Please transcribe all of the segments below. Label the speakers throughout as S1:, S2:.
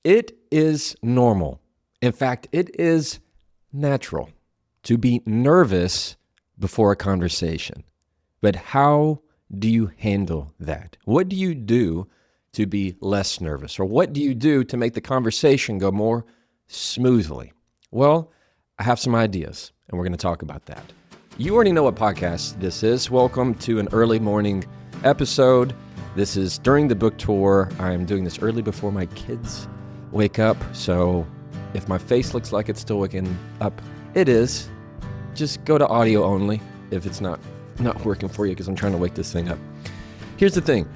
S1: It is normal. In fact, it is natural to be nervous before a conversation. But how do you handle that? What do you do to be less nervous? Or what do you do to make the conversation go more smoothly? Well, I have some ideas, and we're going to talk about that. You already know what podcast this is. Welcome to an early morning episode. This is during the book tour. I am doing this early before my kids wake up. So if my face looks like it's still waking up, it is. Just go to audio only if it's not working for you, because I'm trying to wake this thing up. Here's the thing.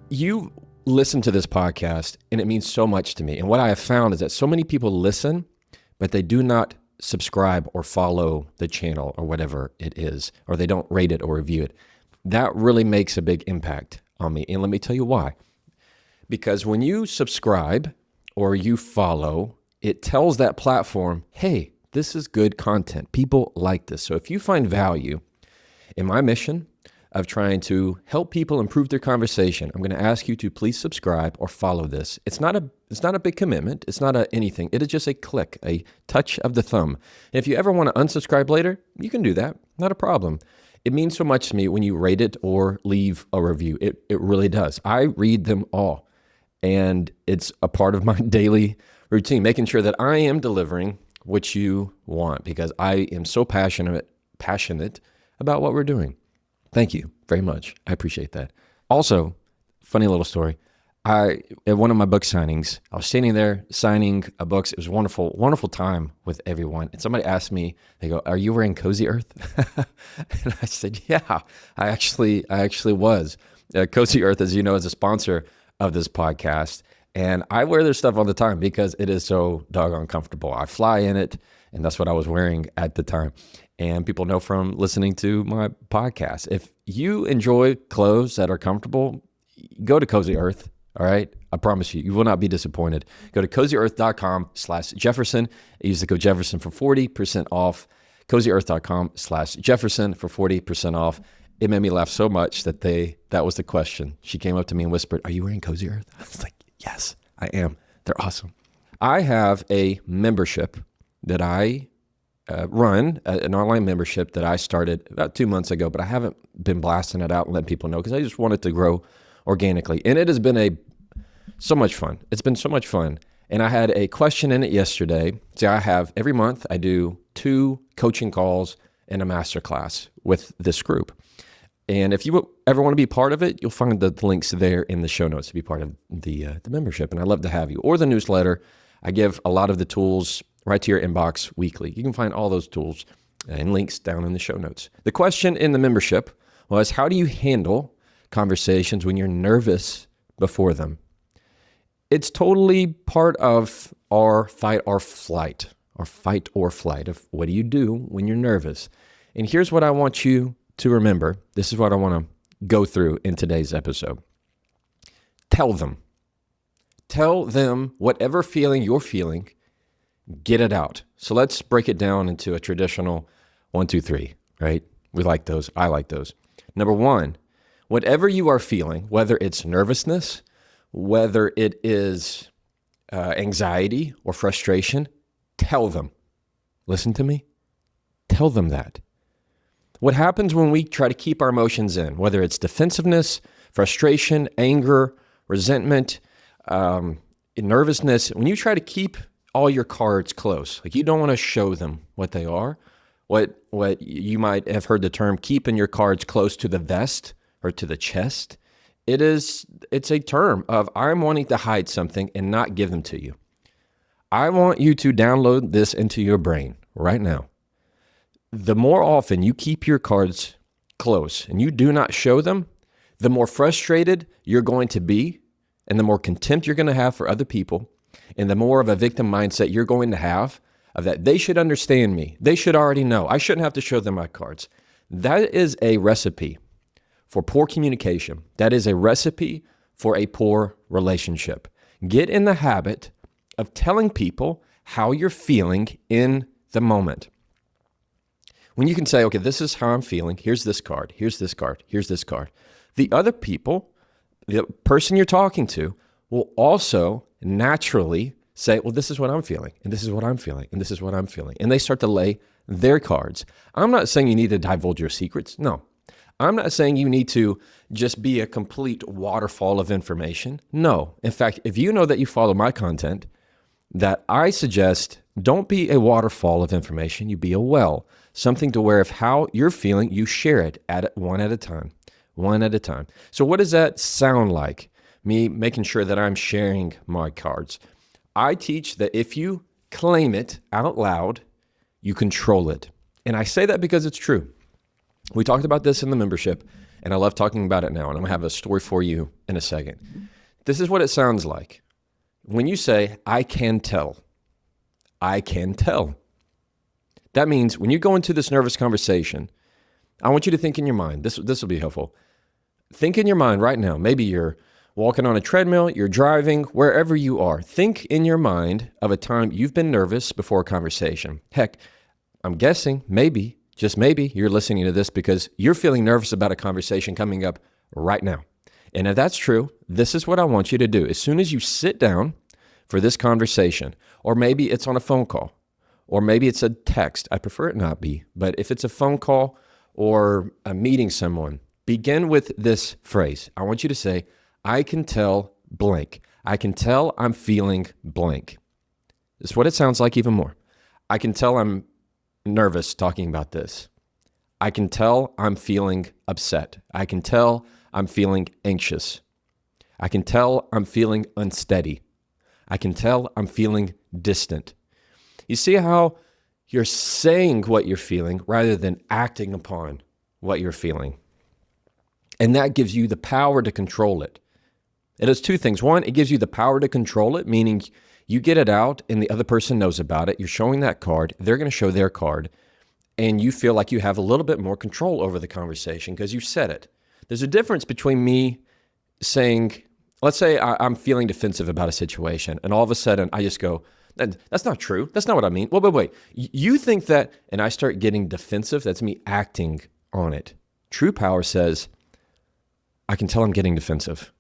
S1: You listen to this podcast, and it means so much to me. And what I have found is that so many people listen, but they do not subscribe or follow the channel or whatever it is, or they don't rate it or review it. That really makes a big impact on me. And let me tell you why. Because when you subscribe or you follow, it tells that platform, hey, this is good content. People like this. So if you find value in my mission of trying to help people improve their conversation, I'm going to ask you to please subscribe or follow this. It's not a big commitment. It's not anything. It is just a click, a touch of the thumb. And if you ever want to unsubscribe later, you can do that. Not a problem. It means so much to me when you rate it or leave a review. It really does. I read them all. And it's a part of my daily routine, making sure that I am delivering what you want, because I am so passionate about what we're doing. Thank you very much. I appreciate that. Also, funny little story. At one of my book signings, I was standing there signing books. It was a wonderful, wonderful time with everyone. And somebody asked me, they go, "Are you wearing Cozy Earth?" And I said, "Yeah, I actually was." Cozy Earth, as you know, is a sponsor of this podcast. And I wear their stuff all the time because it is so doggone comfortable. I fly in it, and that's what I was wearing at the time. And people know from listening to my podcast. If you enjoy clothes that are comfortable, go to Cozy Earth, all right? I promise you, you will not be disappointed. Go to cozyearth.com/Jefferson. Use the code Jefferson for 40% off. cozyearth.com/Jefferson for 40% off. It made me laugh so much that that was the question. She came up to me and whispered, "Are you wearing Cozy Earth?" I was like, "Yes, I am. They're awesome." I have a membership that I run, an online membership that I started about 2 months ago, but I haven't been blasting it out and letting people know because I just want it to grow organically. And it has been so much fun. It's been so much fun. And I had a question in it yesterday. See, every month I do 2 coaching calls and a masterclass with this group. And if you ever want to be part of it, you'll find the links there in the show notes to be part of the membership. And I'd love to have you. Or the newsletter. I give a lot of the tools right to your inbox weekly. You can find all those tools and links down in the show notes. The question in the membership was, how do you handle conversations when you're nervous before them? It's totally part of our fight or flight, of what do you do when you're nervous? And here's what I want you to remember. This is what I want to go through in today's episode. Tell them whatever feeling you're feeling, get it out. So let's break it down into a traditional 1, 2, 3, right? We like those. I like those. Number 1, whatever you are feeling, whether it's nervousness, whether it is anxiety or frustration, tell them. Listen to me. Tell them that. What happens when we try to keep our emotions in, whether it's defensiveness, frustration, anger, resentment, nervousness, when you try to keep all your cards close, like you don't want to show them what they are, what you might have heard the term keeping your cards close to the vest or to the chest. It's a term of I'm wanting to hide something and not give them to you. I want you to download this into your brain right now. The more often you keep your cards close and you do not show them, the more frustrated you're going to be, and the more contempt you're going to have for other people, and the more of a victim mindset you're going to have of that they should understand me. They should already know. I shouldn't have to show them my cards. That is a recipe for poor communication. That is a recipe for a poor relationship. Get in the habit of telling people how you're feeling in the moment. When you can say, okay, this is how I'm feeling. Here's this card. Here's this card. Here's this card. The other people, the person you're talking to, will also naturally say, well, this is what I'm feeling, and this is what I'm feeling, and this is what I'm feeling. And they start to lay their cards. I'm not saying you need to divulge your secrets. No. I'm not saying you need to just be a complete waterfall of information. No. In fact, if you know that you follow my content, that I suggest don't be a waterfall of information, you be a well. Something to where if how you're feeling, you share it one at a time. One at a time. So what does that sound like? Me making sure that I'm sharing my cards. I teach that if you claim it out loud, you control it. And I say that because it's true. We talked about this in the membership, and I love talking about it now, and I'm going to have a story for you in a second. This is what it sounds like. When you say, I can tell, I can tell. That means when you go into this nervous conversation, I want you to think in your mind, this will be helpful. Think in your mind right now. Maybe you're walking on a treadmill, you're driving, wherever you are. Think in your mind of a time you've been nervous before a conversation. Heck, I'm guessing maybe, just maybe, you're listening to this because you're feeling nervous about a conversation coming up right now. And if that's true, this is what I want you to do. As soon as you sit down for this conversation, or maybe it's on a phone call, or maybe it's a text. I prefer it not be, but if it's a phone call or a meeting someone, begin with this phrase. I want you to say, I can tell blank. I can tell I'm feeling blank. It's what it sounds like even more. I can tell I'm nervous talking about this. I can tell I'm feeling upset. I can tell I'm feeling anxious. I can tell I'm feeling unsteady. I can tell I'm feeling distant. You see how you're saying what you're feeling rather than acting upon what you're feeling. And that gives you the power to control it. It does two things. One, it gives you the power to control it, meaning you get it out and the other person knows about it. You're showing that card. They're going to show their card. And you feel like you have a little bit more control over the conversation because you said it. There's a difference between me saying, let's say I'm feeling defensive about a situation, and all of a sudden I just go, that's not true. That's not what I mean. Well, but wait, you think that, and I start getting defensive, that's me acting on it. True power says, I can tell I'm getting defensive.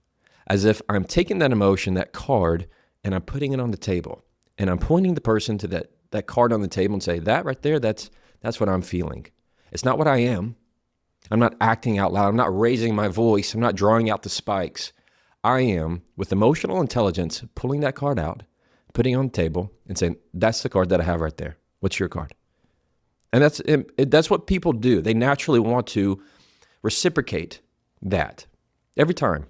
S1: As if I'm taking that emotion, that card, and I'm putting it on the table. And I'm pointing the person to that card on the table and say, that right there, that's what I'm feeling. It's not what I am. I'm not acting out loud. I'm not raising my voice. I'm not drawing out the spikes. I am, with emotional intelligence, pulling that card out, putting it on the table, and saying, that's the card that I have right there. What's your card? And that's what people do. They naturally want to reciprocate that every time.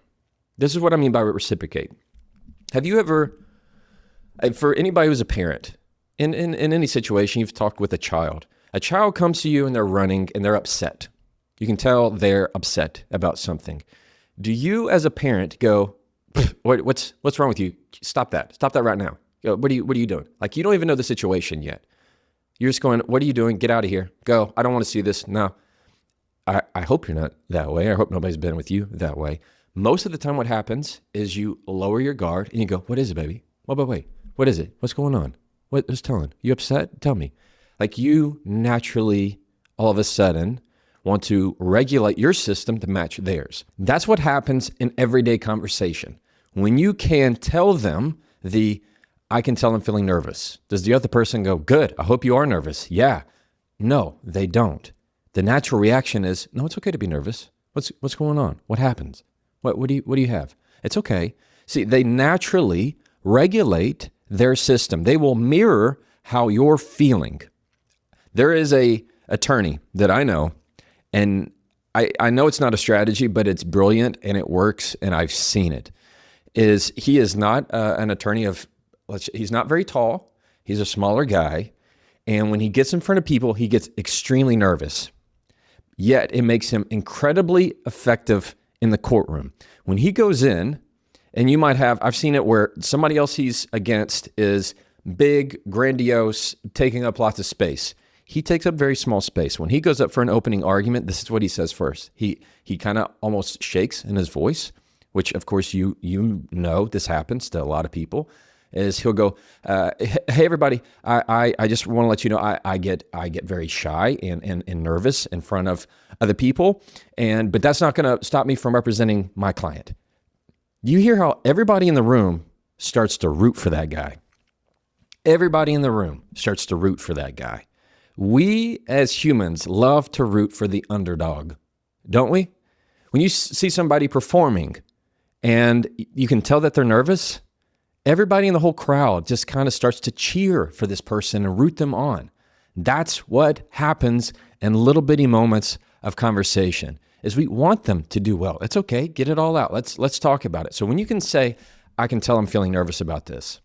S1: This is what I mean by reciprocate. Have you ever, for anybody who's a parent, in any situation, you've talked with a child comes to you and they're running and they're upset. You can tell they're upset about something. Do you as a parent go, what's wrong with you? Stop that right now. Go, what are you doing? Like, you don't even know the situation yet. You're just going, what are you doing? Get out of here. Go. I don't want to see this. No. I hope you're not that way. I hope nobody's been with you that way. Most of the time what happens is you lower your guard and you go, what is it, baby? Wait, what is it? What's going on? What's telling? You upset? Tell me. Like, you naturally, all of a sudden, want to regulate your system to match theirs. That's what happens in everyday conversation. When you can tell them I can tell I'm feeling nervous. Does the other person go, good, I hope you are nervous? Yeah. No, they don't. The natural reaction is, no, it's okay to be nervous. What's going on? What happens? What do you have? It's okay. See, they naturally regulate their system. They will mirror how you're feeling. There is a attorney that I know, and I know it's not a strategy, but it's brilliant and it works, and I've seen it. He is not an attorney he's not very tall. He's a smaller guy. And when he gets in front of people, he gets extremely nervous. Yet it makes him incredibly effective in the courtroom. When he goes in, and I've seen it where somebody else he's against is big, grandiose, taking up lots of space. He takes up very small space. When he goes up for an opening argument, this is what he says first. He kind of almost shakes in his voice, which of course you know this happens to a lot of people. Is he'll go, hey everybody, I just want to let you know I get very shy and nervous in front of other people, but that's not going to stop me from representing my client. You hear how everybody in the room starts to root for that guy. Everybody in the room starts to root for that guy. We as humans love to root for the underdog, don't we? When you see somebody performing and you can tell that they're nervous, everybody in the whole crowd just kind of starts to cheer for this person and root them on. That's what happens in little bitty moments of conversation, is we want them to do well. It's okay, get it all out. Let's talk about it. So when you can say, I can tell I'm feeling nervous about this,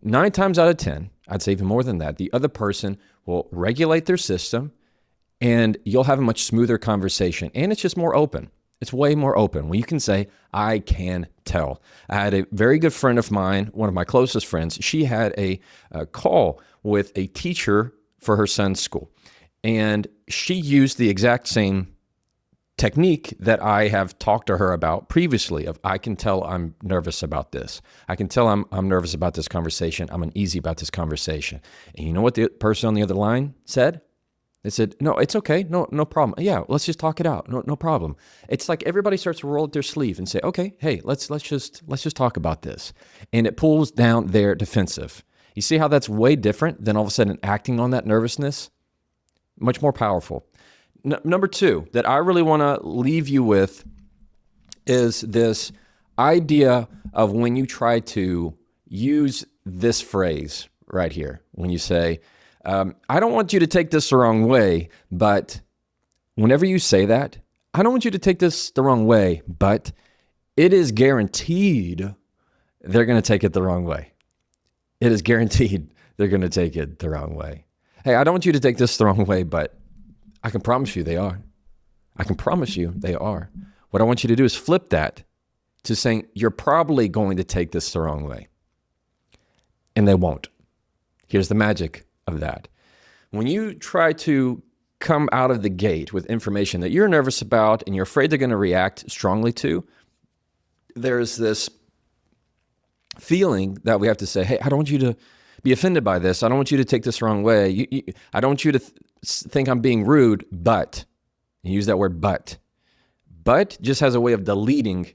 S1: 9 times out of 10, I'd say even more than that, the other person will regulate their system and you'll have a much smoother conversation. And it's just more open. It's way more open when you can say, I can tell. I had a very good friend of mine, one of my closest friends. She had a call with a teacher for her son's school. And she used the exact same technique that I have talked to her about previously of, I can tell I'm nervous about this. I can tell I'm nervous about this conversation. I'm uneasy about this conversation. And you know what the person on the other line said? They said, no, it's okay. No problem. Yeah, let's just talk it out. No problem. It's like everybody starts to roll up their sleeve and say, okay, hey, let's just talk about this. And it pulls down their defensive. You see how that's way different than all of a sudden acting on that nervousness? Much more powerful. Number 2 that I really want to leave you with is this idea of when you try to use this phrase right here, when you say, I don't want you to take this the wrong way, but whenever you say that, I don't want you to take this the wrong way, but it is guaranteed they're going to take it the wrong way. It is guaranteed they're going to take it the wrong way. Hey, I don't want you to take this the wrong way, but I can promise you they are. I can promise you they are. What I want you to do is flip that to saying you're probably going to take this the wrong way. And they won't. Here's the magic of that. When you try to come out of the gate with information that you're nervous about and you're afraid they're going to react strongly to, there's this feeling that we have to say, hey, I don't want you to be offended by this. I don't want you to take this the wrong way. I don't want you to think I'm being rude, but, you use that word but just has a way of deleting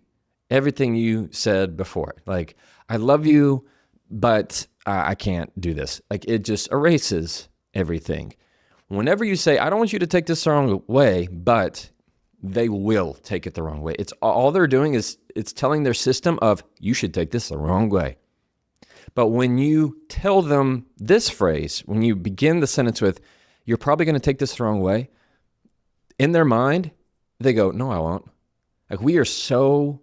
S1: everything you said before. Like, I love you, but I can't do this. Like, it just erases everything. Whenever you say, I don't want you to take this the wrong way, but they will take it the wrong way. It's all they're doing is it's telling their system of, you should take this the wrong way. But when you tell them this phrase, when you begin the sentence with, you're probably going to take this the wrong way, in their mind, they go, no, I won't. Like, we are so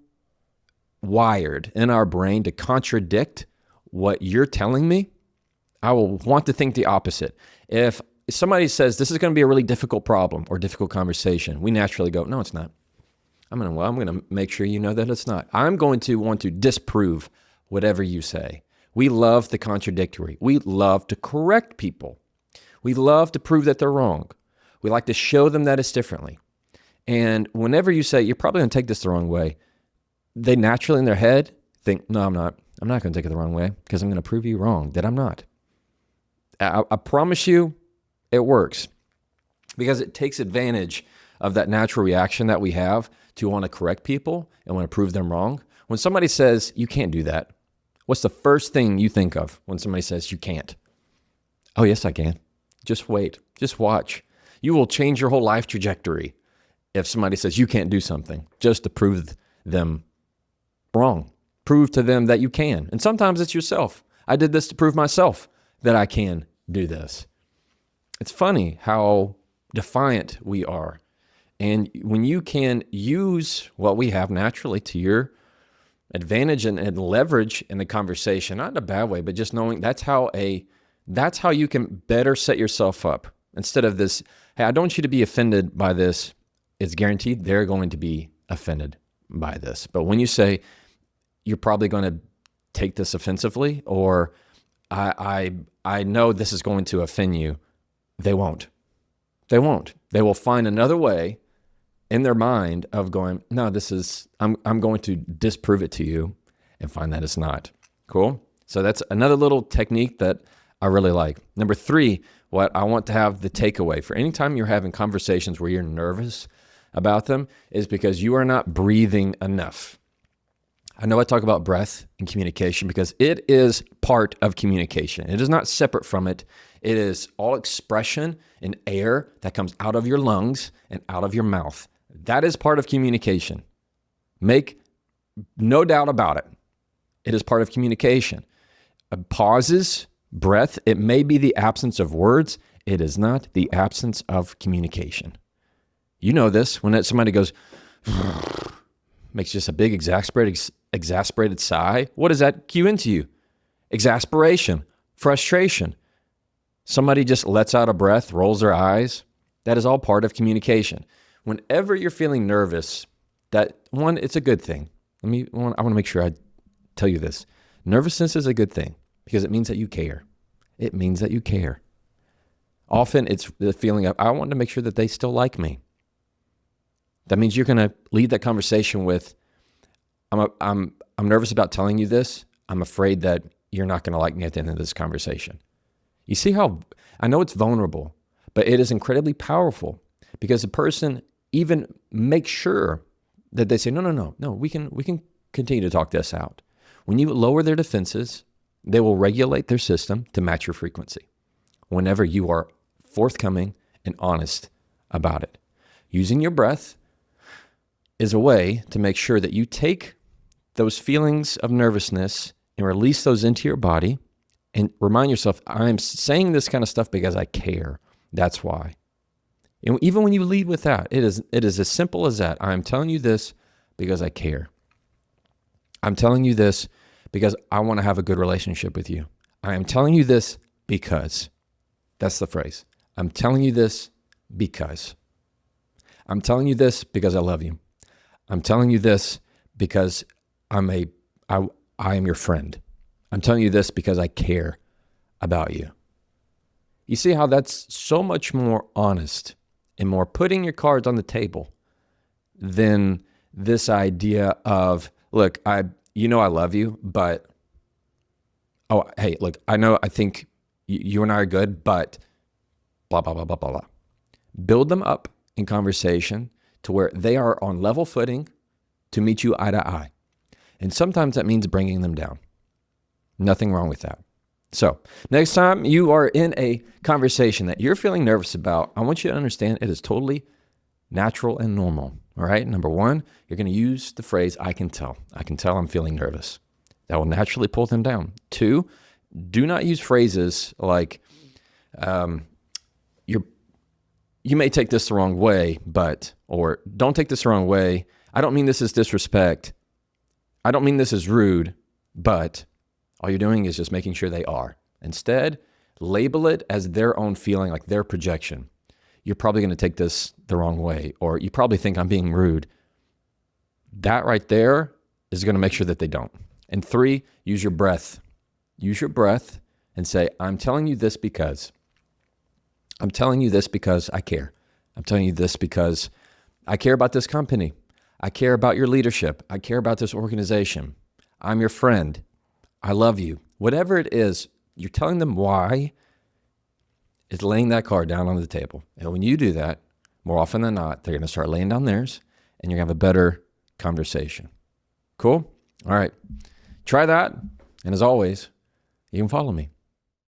S1: wired in our brain to contradict what you're telling me. I will want to think the opposite. If somebody says this is going to be a really difficult problem or difficult conversation, we naturally go, no, it's not. I'm going to make sure you know that it's not. I'm going to want to disprove whatever you say. We love the contradictory. We love to correct people. We love to prove that they're wrong. We like to show them that it's differently. And whenever you say, you're probably going to take this the wrong way, they naturally in their head think, no, I'm not. I'm not going to take it the wrong way because I'm going to prove you wrong that I'm not. I promise you it works because it takes advantage of that natural reaction that we have to want to correct people and want to prove them wrong. When somebody says, you can't do that, what's the first thing you think of when somebody says you can't? Oh, yes, I can. Just wait. Just watch. You will change your whole life trajectory if somebody says you can't do something just to prove them wrong. Prove to them that you can. And sometimes it's yourself. I did this to prove myself that I can do this. It's funny how defiant we are. And when you can use what we have naturally to your advantage and leverage in the conversation, not in a bad way, but just knowing that's how you can better set yourself up. Instead of this, hey, I don't want you to be offended by this. It's guaranteed they're going to be offended by this. But when you say, you're probably going to take this offensively, or I know this is going to offend you, they won't. They won't. They will find another way in their mind of going, no, I'm going to disprove it to you and find that it's not. Cool? So that's another little technique that I really like. Number 3, what I want to have the takeaway for any time you're having conversations where you're nervous about them is because you are not breathing enough. I know I talk about breath and communication because it is part of communication. It is not separate from it. It is all expression and air that comes out of your lungs and out of your mouth. That is part of communication. Make no doubt about it. It is part of communication. Pauses, breath, it may be the absence of words. It is not the absence of communication. You know this when somebody goes, makes just a big exasperated sigh. What does that cue into you? Exasperation, frustration. Somebody just lets out a breath, rolls their eyes. That is all part of communication. Whenever you're feeling nervous, it's a good thing. I want to make sure I tell you this. Nervousness is a good thing because it means that you care. It means that you care. Often it's the feeling of, I want to make sure that they still like me. That means you're going to lead that conversation with, I'm nervous about telling you this. I'm afraid that you're not going to like me at the end of this conversation. You see how, I know it's vulnerable, but it is incredibly powerful because the person even makes sure that they say, no, we can continue to talk this out. When you lower their defenses, they will regulate their system to match your frequency whenever you are forthcoming and honest about it. Using your breath is a way to make sure that you take those feelings of nervousness and release those into your body and remind yourself, I'm saying this kind of stuff because I care. That's why. And even when you lead with that, it is as simple as that. I'm telling you this because I care. I'm telling you this because I want to have a good relationship with you. I am telling you this because. That's the phrase. I'm telling you this because. I'm telling you this because I love you. I'm telling you this because I am your friend. I'm telling you this because I care about you. You see how that's so much more honest and more putting your cards on the table than this idea of, look, I love you, but, hey, look, I think you and I are good, but blah, blah, blah, blah, blah, blah. Build them up in conversation to where they are on level footing to meet you eye to eye. And sometimes that means bringing them down. Nothing wrong with that. So next time you are in a conversation that you're feeling nervous about, I want you to understand it is totally natural and normal. All right. Number one, you're going to use the phrase, I can tell. I can tell I'm feeling nervous. That will naturally pull them down. Two, do not use phrases like, you may take this the wrong way, or don't take this the wrong way. I don't mean this is disrespect. I don't mean this is rude, but all you're doing is just making sure they are. Instead, label it as their own feeling, like their projection. You're probably going to take this the wrong way, or you probably think I'm being rude. That right there is going to make sure that they don't. And three, use your breath. Use your breath and say, I'm telling you this because. I'm telling you this because I care. I'm telling you this because I care about this company. I care about your leadership. I care about this organization. I'm your friend. I love you. Whatever it is, you're telling them why. It's laying that card down on the table. And when you do that, more often than not, they're going to start laying down theirs and you're going to have a better conversation. Cool? All right. Try that. And as always, you can follow me